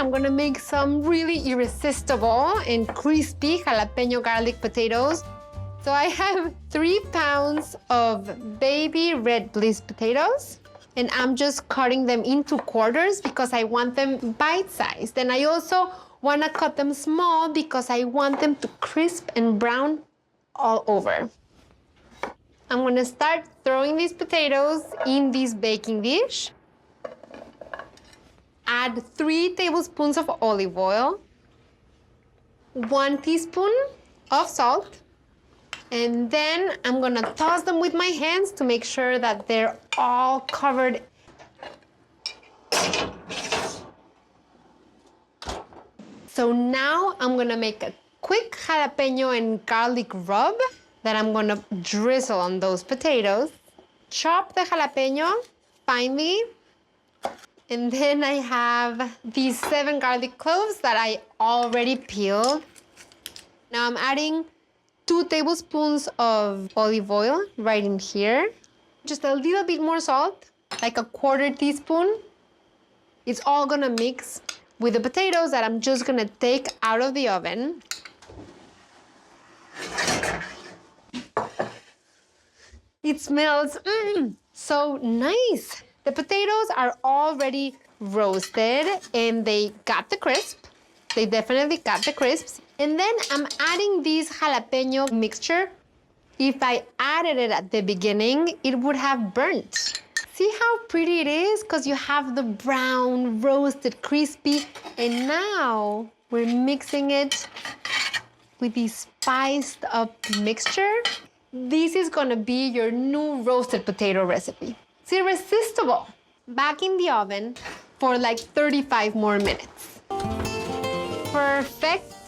I'm gonna make some really irresistible and crispy jalapeño garlic potatoes. So I have 3 pounds of baby red bliss potatoes, and I'm just cutting them into quarters because I want them bite-sized. And I also wanna cut them small because I want them to crisp and brown all over. I'm gonna start throwing these potatoes in this baking dish. Add 3 tablespoons of olive oil, 1 teaspoon of salt, and then I'm gonna toss them with my hands to make sure that they're all covered. So now I'm gonna make a quick jalapeno and garlic rub that I'm gonna drizzle on those potatoes. Chop the jalapeno finely. And then I have these 7 garlic cloves that I already peeled. Now I'm adding 2 tablespoons of olive oil right in here. Just a little bit more salt, like a 1/4 teaspoon. It's all gonna mix with the potatoes that I'm just gonna take out of the oven. It smells so nice. The potatoes are already roasted and they got the crisp. They definitely got the crisps. And then I'm adding this jalapeno mixture. If I added it at the beginning, it would have burnt. See how pretty it is? Because you have the brown, roasted, crispy. And now we're mixing it with this spiced up mixture. This is gonna be your new roasted potato recipe. It's irresistible. Back in the oven for like 35 more minutes. Perfect.